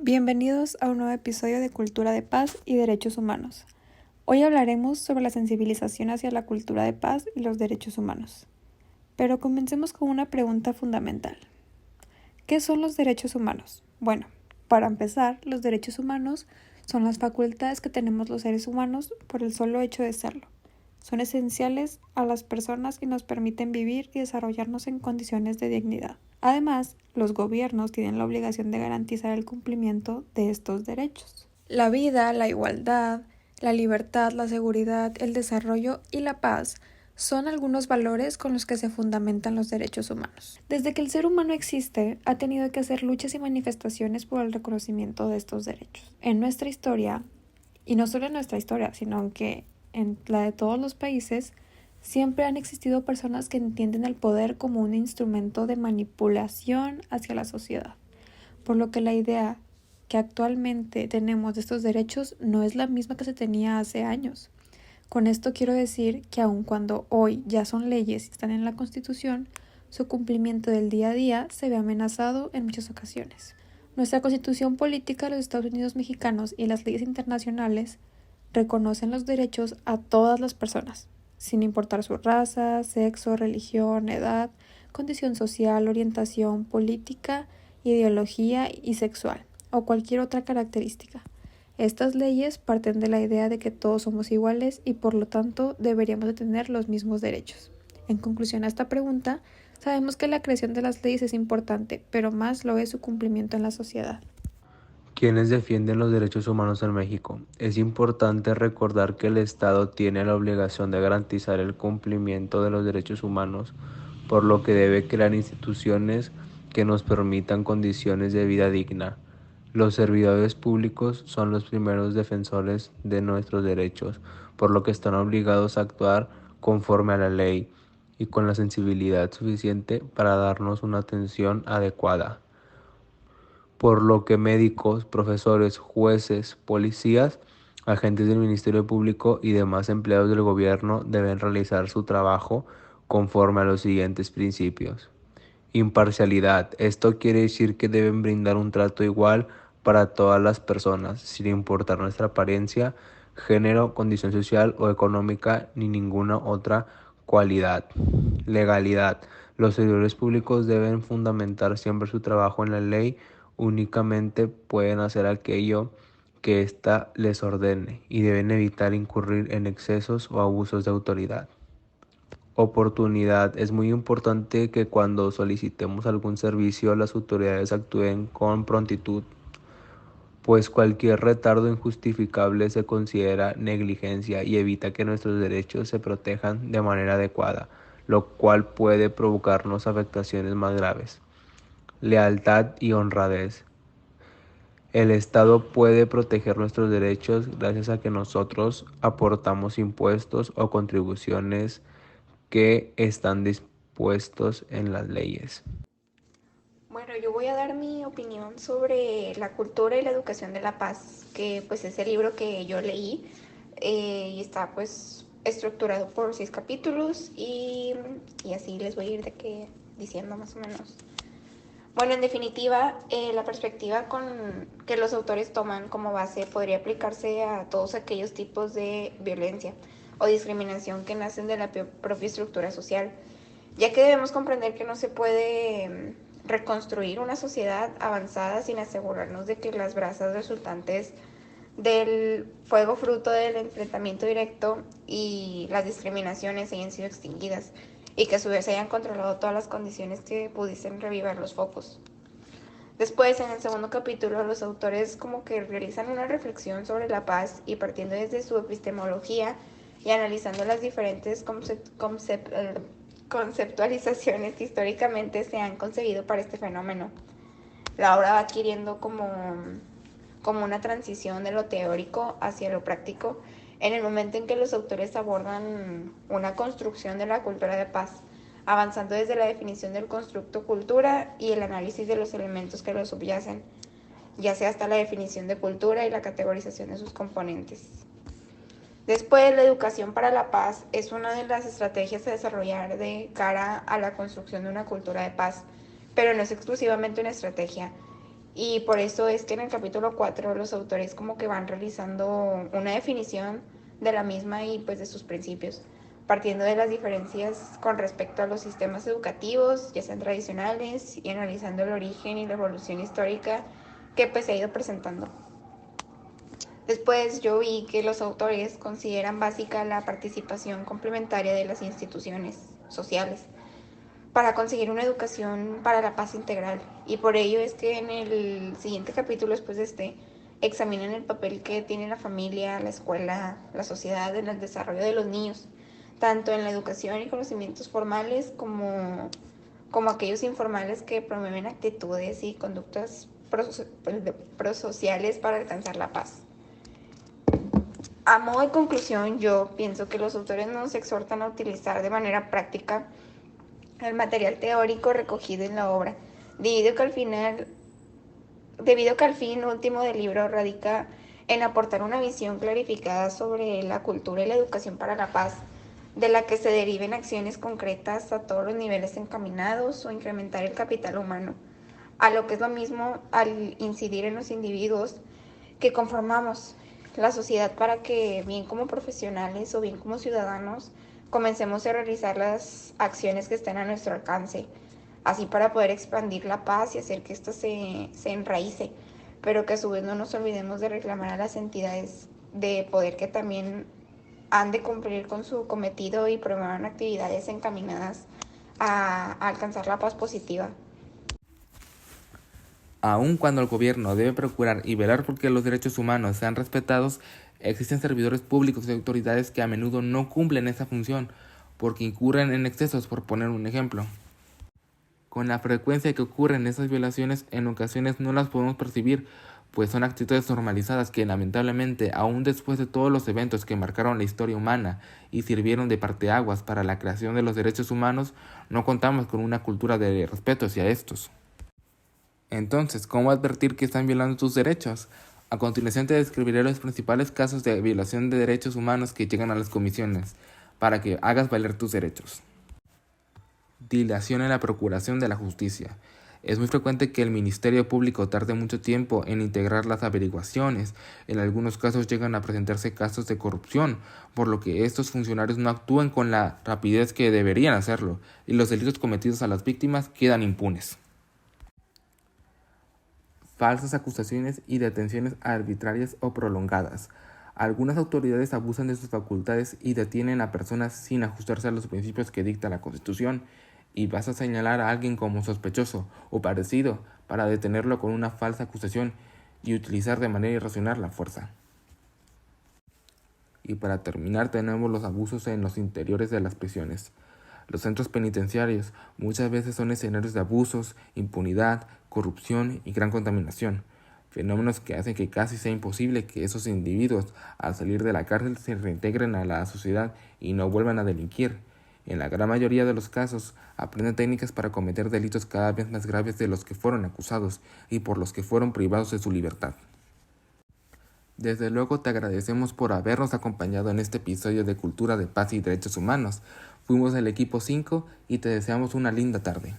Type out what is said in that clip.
Bienvenidos a un nuevo episodio de Cultura de Paz y Derechos Humanos. Hoy hablaremos sobre la sensibilización hacia la cultura de paz y los derechos humanos. Pero comencemos con una pregunta fundamental. ¿Qué son los derechos humanos? Bueno, para empezar, los derechos humanos son las facultades que tenemos los seres humanos por el solo hecho de serlo. Son esenciales a las personas y nos permiten vivir y desarrollarnos en condiciones de dignidad. Además, los gobiernos tienen la obligación de garantizar el cumplimiento de estos derechos. La vida, la igualdad, la libertad, la seguridad, el desarrollo y la paz son algunos valores con los que se fundamentan los derechos humanos. Desde que el ser humano existe, ha tenido que hacer luchas y manifestaciones por el reconocimiento de estos derechos. En nuestra historia, y no solo en nuestra historia, sino que en la de todos los países, siempre han existido personas que entienden el poder como un instrumento de manipulación hacia la sociedad, por lo que la idea que actualmente tenemos de estos derechos no es la misma que se tenía hace años. Con esto quiero decir que aun cuando hoy ya son leyes y están en la Constitución, su cumplimiento del día a día se ve amenazado en muchas ocasiones. Nuestra Constitución Política de los Estados Unidos Mexicanos y las leyes internacionales reconocen los derechos a todas las personas, sin importar su raza, sexo, religión, edad, condición social, orientación política, ideología y sexual, o cualquier otra característica. Estas leyes parten de la idea de que todos somos iguales y por lo tanto deberíamos de tener los mismos derechos. En conclusión a esta pregunta, sabemos que la creación de las leyes es importante, pero más lo es su cumplimiento en la sociedad. Quienes defienden los derechos humanos en México. Es importante recordar que el Estado tiene la obligación de garantizar el cumplimiento de los derechos humanos, por lo que debe crear instituciones que nos permitan condiciones de vida digna. Los servidores públicos son los primeros defensores de nuestros derechos, por lo que están obligados a actuar conforme a la ley y con la sensibilidad suficiente para darnos una atención adecuada, por lo que médicos, profesores, jueces, policías, agentes del Ministerio Público y demás empleados del gobierno deben realizar su trabajo conforme a los siguientes principios. Imparcialidad. Esto quiere decir que deben brindar un trato igual para todas las personas, sin importar nuestra apariencia, género, condición social o económica, ni ninguna otra cualidad. Legalidad. Los servidores públicos deben fundamentar siempre su trabajo en la ley. Únicamente pueden hacer aquello que ésta les ordene y deben evitar incurrir en excesos o abusos de autoridad. Oportunidad. Es muy importante que cuando solicitemos algún servicio las autoridades actúen con prontitud, pues cualquier retardo injustificable se considera negligencia y evita que nuestros derechos se protejan de manera adecuada, lo cual puede provocarnos afectaciones más graves. Lealtad y honradez. El Estado puede proteger nuestros derechos gracias a que nosotros aportamos impuestos o contribuciones que están dispuestos en las leyes. Bueno, yo voy a dar mi opinión sobre la cultura y la educación de la paz, que pues es el libro que yo leí y está pues estructurado por 6 capítulos y así les voy a ir diciendo más o menos. Bueno, en definitiva, la perspectiva que los autores toman como base podría aplicarse a todos aquellos tipos de violencia o discriminación que nacen de la propia estructura social, ya que debemos comprender que no se puede reconstruir una sociedad avanzada sin asegurarnos de que las brasas resultantes del fuego fruto del enfrentamiento directo y las discriminaciones hayan sido extinguidas y que a su vez hayan controlado todas las condiciones que pudiesen revivar los focos. Después, en el segundo capítulo, los autores como que realizan una reflexión sobre la paz y partiendo desde su epistemología y analizando las diferentes conceptualizaciones que históricamente se han concebido para este fenómeno. La obra va adquiriendo como una transición de lo teórico hacia lo práctico en el momento en que los autores abordan una construcción de la cultura de paz, avanzando desde la definición del constructo cultura y el análisis de los elementos que lo subyacen, ya sea hasta la definición de cultura y la categorización de sus componentes. Después, la educación para la paz es una de las estrategias a desarrollar de cara a la construcción de una cultura de paz, pero no es exclusivamente una estrategia, Y por eso es que en el capítulo 4 los autores como que van realizando una definición de la misma y pues de sus principios, partiendo de las diferencias con respecto a los sistemas educativos, ya sean tradicionales, y analizando el origen y la evolución histórica que pues se ha ido presentando. Después yo vi que los autores consideran básica la participación complementaria de las instituciones sociales para conseguir una educación para la paz integral. Y por ello es que en el siguiente capítulo, después de este, examinan el papel que tiene la familia, la escuela, la sociedad en el desarrollo de los niños, tanto en la educación y conocimientos formales como aquellos informales que promueven actitudes y conductas prosociales para alcanzar la paz. A modo de conclusión, yo pienso que los autores nos exhortan a utilizar de manera práctica el material teórico recogido en la obra, debido que al fin último del libro radica en aportar una visión clarificada sobre la cultura y la educación para la paz, de la que se deriven acciones concretas a todos los niveles encaminados o incrementar el capital humano, a lo que es lo mismo al incidir en los individuos que conformamos la sociedad para que, bien como profesionales o bien como ciudadanos, comencemos a realizar las acciones que estén a nuestro alcance, así para poder expandir la paz y hacer que esto se enraíce, pero que a su vez no nos olvidemos de reclamar a las entidades de poder que también han de cumplir con su cometido y promuevan actividades encaminadas a alcanzar la paz positiva. Aun cuando el gobierno debe procurar y velar por que los derechos humanos sean respetados, existen servidores públicos y autoridades que a menudo no cumplen esa función porque incurren en excesos, por poner un ejemplo. Con la frecuencia que ocurren esas violaciones, en ocasiones no las podemos percibir, pues son actitudes normalizadas que lamentablemente, aún después de todos los eventos que marcaron la historia humana y sirvieron de parteaguas para la creación de los derechos humanos, no contamos con una cultura de respeto hacia estos. Entonces, ¿cómo advertir que están violando tus derechos? A continuación te describiré los principales casos de violación de derechos humanos que llegan a las comisiones, para que hagas valer tus derechos. Dilación en la procuración de la justicia. Es muy frecuente que el Ministerio Público tarde mucho tiempo en integrar las averiguaciones. En algunos casos llegan a presentarse casos de corrupción, por lo que estos funcionarios no actúan con la rapidez que deberían hacerlo, y los delitos cometidos a las víctimas quedan impunes. Falsas acusaciones y detenciones arbitrarias o prolongadas. Algunas autoridades abusan de sus facultades y detienen a personas sin ajustarse a los principios que dicta la Constitución, y vas a señalar a alguien como sospechoso o parecido para detenerlo con una falsa acusación y utilizar de manera irracional la fuerza. Y para terminar tenemos los abusos en los interiores de las prisiones. Los centros penitenciarios muchas veces son escenarios de abusos, impunidad, corrupción y gran contaminación, fenómenos que hacen que casi sea imposible que esos individuos al salir de la cárcel se reintegren a la sociedad y no vuelvan a delinquir. En la gran mayoría de los casos, aprenden técnicas para cometer delitos cada vez más graves de los que fueron acusados y por los que fueron privados de su libertad. Desde luego te agradecemos por habernos acompañado en este episodio de Cultura de Paz y Derechos Humanos. Fuimos el equipo 5 y te deseamos una linda tarde.